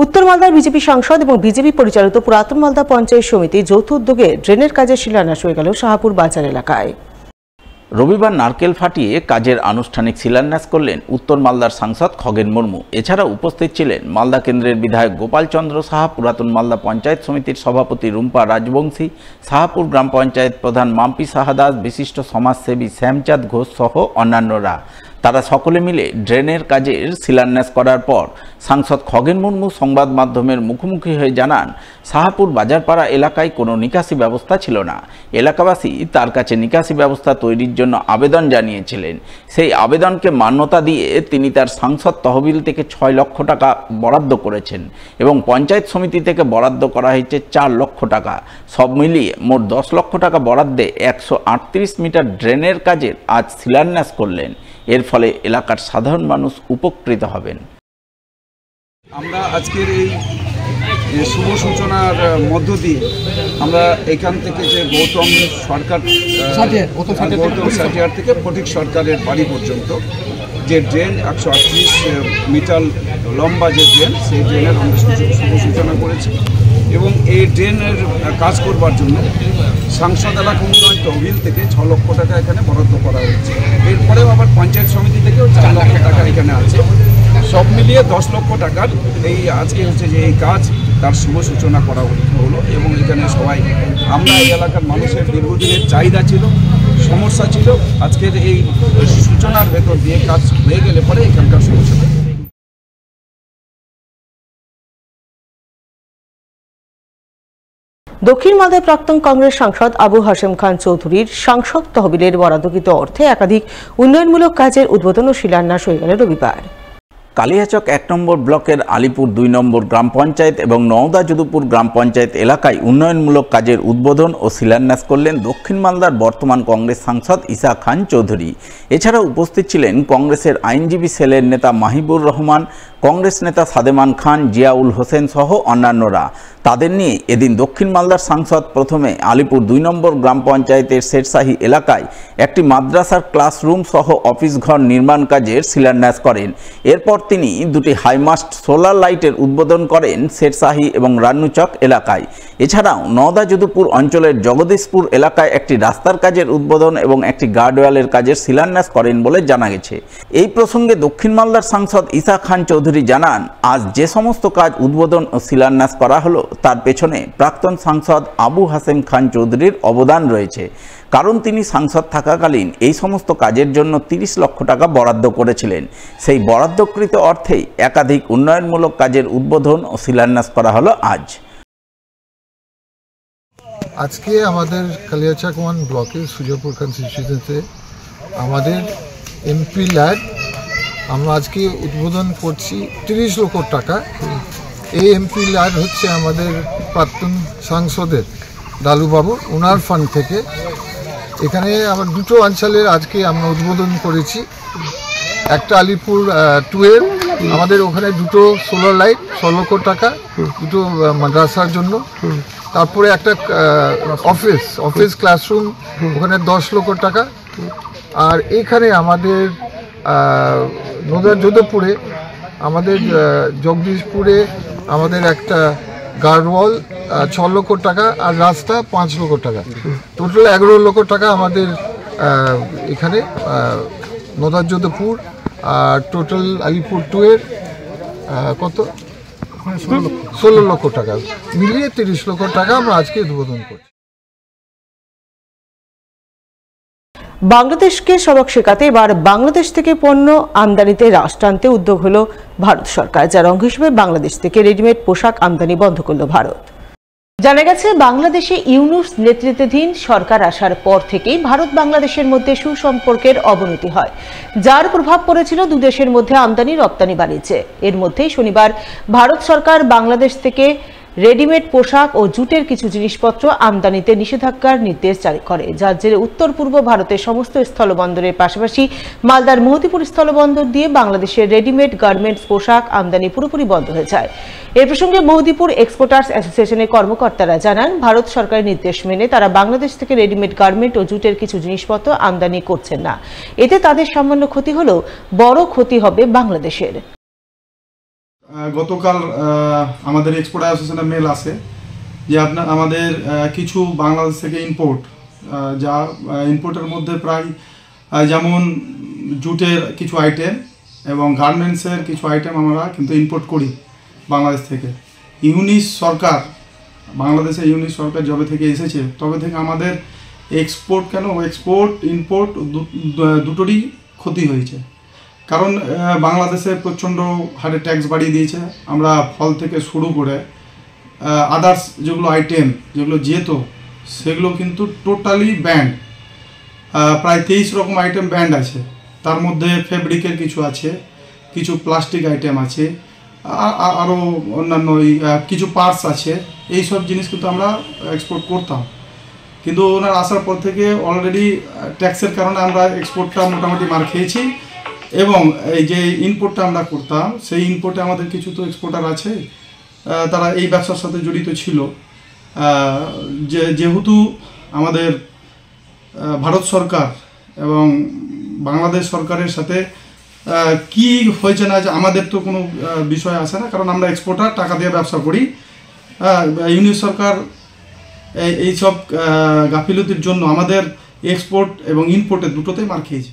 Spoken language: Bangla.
উত্তর মালদার বিজেপি সাংসদ এবং বিজেপি পরিচালিত পুরাতন মালদা পঞ্চায়েত সমিতি যৌথ উদ্যোগে ড্রেনের কাজের শিলান্যাস হয়ে গেল শাহপুর বাজার এলাকায়। রবিবার নারকেল ফাটিয়ে কাজের আনুষ্ঠানিক শিলান্যাস করলেন উত্তর মালদার সাংসদ খগেন মুর্মু। এছাড়া উপস্থিত ছিলেন মালদা কেন্দ্রের বিধায়ক গোপাল চন্দ্র সাহা, পুরাতন মালদা পঞ্চায়েত সমিতির সভাপতি রুম্পা রাজবংশী, শাহপুর গ্রাম পঞ্চায়েত প্রধান মাম্পি সাহা দাস, বিশিষ্ট সমাজসেবী শ্যামচাঁদ ঘোষ সহ অন্যান্যরা। তারা সকলে মিলে ড্রেনের কাজের শিলান্যাস করার পর সাংসদ খগেন মুর্মু সংবাদ মাধ্যমের মুখোমুখি হয়ে জানান, শাহপুর বাজারপাড়া এলাকায় কোনো নিকাশি ব্যবস্থা ছিল না। এলাকাবাসী তার কাছে নিকাশি ব্যবস্থা তৈরির জন্য আবেদন জানিয়েছিলেন। সেই আবেদনকে মান্যতা দিয়ে তিনি তার সাংসদ তহবিল থেকে 6 লক্ষ টাকা বরাদ্দ করেছেন এবং পঞ্চায়েত সমিতি থেকে বরাদ্দ করা হয়েছে 4 লক্ষ টাকা। সব মিলিয়ে মোট 10 লক্ষ টাকা বরাদ্দে 138 মিটার ড্রেনের কাজের আজ শিলান্যাস করলেন। এর ফলে এলাকার সাধারণ মানুষ উপকৃত হবেন। আমরা আজকের এই শুভ সূচনার মধ্য দিয়ে আমরা এখান থেকে যে গৌতম সরকার সাটিয়ার থেকে ফটিক সরকারের বাড়ি পর্যন্ত যে ড্রেন 138 মিটার লম্বা যে ড্রেন, সেই ড্রেনের আমরা শুভ সূচনা করেছি এবং এই ড্রেনের কাজ করবার জন্য সাংসদ এলাকা উন্নয়ন তহবিল থেকে 6 লক্ষ টাকা এখানে বরাদ্দ করা হয়েছে। এরপরেও আবার পঞ্চায়েত সমিতি থেকেও 4 লক্ষ টাকা এখানে আছে। সব মিলিয়ে 10 লক্ষ টাকার এই আজকে হচ্ছে যে এই কাজ তার শুভ সূচনা করা হলো এবং এখানে সবাই আমরা এই এলাকার মানুষের দীর্ঘদিনের চাহিদা ছিল, সমস্যা ছিল, আজকের এই সূচনার ভেতর দিয়ে কাজ হয়ে গেলে পরে এখানকার সমস্যা। দক্ষিণ মালদায় প্রাক্তন কংগ্রেস সাংসদ আবু হাশেম খান চৌধুরীর সাংসদ তহবিলের বরাদ্দকৃত অর্থে একাধিক উন্নয়নমূলক কাজের উদ্বোধন ও শিলান্যাস হয়ে গেল রবিবার। কালিয়াচক 1 নম্বর ব্লকের আলিপুর 2 নম্বর গ্রাম পঞ্চায়েত এবং নওদা যদুপুর গ্রাম পঞ্চায়েত এলাকায় উন্নয়নমূলক কাজের উদ্বোধন ও শিলান্যাস করলেন দক্ষিণ মালদার বর্তমান কংগ্রেস সাংসদ ইসা খান চৌধুরী। এছাড়া উপস্থিত ছিলেন কংগ্রেসের আইনজীবী সেলের নেতা মাহিবুর রহমান, কংগ্রেস নেতা সাদেমান খান, জিয়াউল হোসেন সহ অন্যান্যরা। তাদের নিয়ে এদিন দক্ষিণ মালদার সাংসদ প্রথমে আলিপুর 2 নম্বর গ্রাম পঞ্চায়েতের শেরশাহী এলাকায় একটি মাদ্রাসার ক্লাসরুম সহ অফিস ঘর নির্মাণ কাজের শিলান্যাস করেন। এরপর তিনি দুটি হাইমাস্ট সোলার লাইটের উদ্বোধন করেন শেরশাহী এবং রান্নুচক এলাকায়। এছাড়াও নওদা যদুপুর অঞ্চলের জগদীশপুর এলাকায় একটি রাস্তার কাজের উদ্বোধন এবং একটি গার্ডওয়ালের কাজের শিলান্যাস করেন বলে জানা গেছে। এই প্রসঙ্গে দক্ষিণ মালদার সাংসদ ইসা খান চৌধুরী জানান, আজ যে সমস্ত কাজ উদ্বোধন ও শিলান্যাস করা হলো তার পেছনে প্রাক্তন সাংসদ আবু হাশেম খান চৌধুরীর অবদান রয়েছে। কারণ তিনি সাংসদ থাকাকালীন এই সমস্ত কাজের জন্য 30 লক্ষ টাকা বরাদ্দ করেছিলেন। সেই বরাদ্দকৃত অর্থেই একাধিক উন্নয়নমূলক কাজের উদ্বোধন ও শিলান্যাস করা হলো আজ। আজকে আমাদের কালিয়াচক 1 ব্লকের সুজাপুর কনস্টিটিউয়েন্সিতে আমাদের এমপি ল্যাড আমরা আজকে উদ্বোধন করছি 30 লক্ষ টাকা। এই এমপি ল্যাড হচ্ছে আমাদের প্রাক্তন সাংসদের দালুবাবু, ওনার ফান্ড থেকে। এখানে আবার 2টো অঞ্চলের আজকে আমরা উদ্বোধন করেছি। একটা আলিপুর 2-এর আমাদের ওখানে 2টো সোলার লাইট 6 লক্ষ টাকা, 2টো মাদ্রাসার জন্য। তারপরে একটা অফিস ক্লাসরুম, ওখানে 10 লক্ষ টাকা। আর এখানে আমাদের নওদা যদুপুরে, আমাদের জগদীশপুরে আমাদের একটা গার্ডওয়াল 6 লক্ষ টাকা আর রাস্তা 5 লক্ষ টাকা, টোটাল 11 লক্ষ টাকা আমাদের এখানে নওদা যদুপুর। আর টোটাল আলিপুর 2-এর কত 16 লক্ষ টাকা মিলিয়ে 30 লক্ষ টাকা আমরা আজকে উদ্বোধন করছি। বাংলাদেশকে সবক শেখাতে এবার বাংলাদেশ থেকে পণ্য আমদানিতে হ্রাস টানতে উদ্যোগ হলো ভারত সরকার, যার অঙ্গ হিসেবে বাংলাদেশ থেকে রেডিমেড পোশাক আমদানি বন্ধ করল ভারত। জানা গেছে, বাংলাদেশে ইউনূস নেতৃত্বাধীন সরকার আসার পর থেকেই ভারত বাংলাদেশের মধ্যে সুসম্পর্কের অবনতি হয়, যার প্রভাব পড়েছিল দুদেশের মধ্যে আমদানি রপ্তানি বাণিজ্যে। এর মধ্যেই শনিবার ভারত সরকার বাংলাদেশ থেকে রেডিমেড পোশাক ও জুটের কিছু জিনিসপত্র আমদানিতে নিষেধাজ্ঞার নির্দেশ জারি করে, যার জেরে উত্তর পূর্ব ভারতের সমস্ত স্থলবন্দরের পাশাপাশি মালদার মহদীপুর স্থলবন্দর দিয়ে বাংলাদেশের রেডিমেড গার্মেন্টস পোশাক আমদানি পুরোপুরি বন্ধ হয়ে যায়। এ প্রসঙ্গে মহদীপুর এক্সপোর্টার্স অ্যাসোসিয়েশনের কর্মকর্তারা জানান, ভারত সরকারের নির্দেশ মেনে তারা বাংলাদেশ থেকে রেডিমেড গার্মেন্ট ও জুটের কিছু জিনিসপত্র আমদানি করছেন না। এতে তাদের সামান্য ক্ষতি হলেও বড় ক্ষতি হবে বাংলাদেশের। গতকাল আমাদের এক্সপোর্ট অ্যাসোসিয়েশনের মেল আসে যে আমাদের কিছু বাংলাদেশ থেকে ইম্পোর্ট, যা ইম্পোর্টের মধ্যে প্রায় যেমন জুটের কিছু আইটেম এবং গার্মেন্টসের কিছু আইটেম আমরা কিন্তু ইম্পোর্ট করি বাংলাদেশ থেকে। বাংলাদেশে ইউনিশ সরকার যবে থেকে এসেছে তবে থেকে আমাদের এক্সপোর্ট ইম্পোর্ট দুটোরই ক্ষতি হয়েছে। কারণ বাংলাদেশে প্রচণ্ড হারে ট্যাক্স বাড়িয়ে দিয়েছে। আমরা ফল থেকে শুরু করে আদার্স যেগুলো আইটেম যেগুলো যেত সেগুলো কিন্তু টোটালি ব্যান্ড। প্রায় 23 রকম আইটেম ব্যান্ড আছে। তার মধ্যে ফেব্রিকের কিছু আছে, কিছু প্লাস্টিক আইটেম আছে, আরও অন্যান্য কিছু পার্টস আছে। এই সব জিনিস কিন্তু আমরা এক্সপোর্ট করতাম, কিন্তু ওনার আসার পর থেকে অলরেডি ট্যাক্সের কারণে আমরা এক্সপোর্টটা মোটামুটি মার খেয়েছি। এবং এই যে ইনপুটটা আমরা করতাম সেই ইনপুটে আমাদের কিছু তো এক্সপোর্টার আছে, তারা এই ব্যবসার সাথে জড়িত ছিল। যেহেতু আমাদের ভারত সরকার এবং বাংলাদেশ সরকারের সাথে কি হয়েছে না যে আমাদের তো কোনো বিষয় আসে না, কারণ আমরা এক্সপোর্টার, টাকা দিয়ে ব্যবসা করি। ইউনিশ সরকার এইসব গাফিলতির জন্য আমাদের এক্সপোর্ট এবং ইম্পোর্টের দুটোতেই মার খেয়েছে।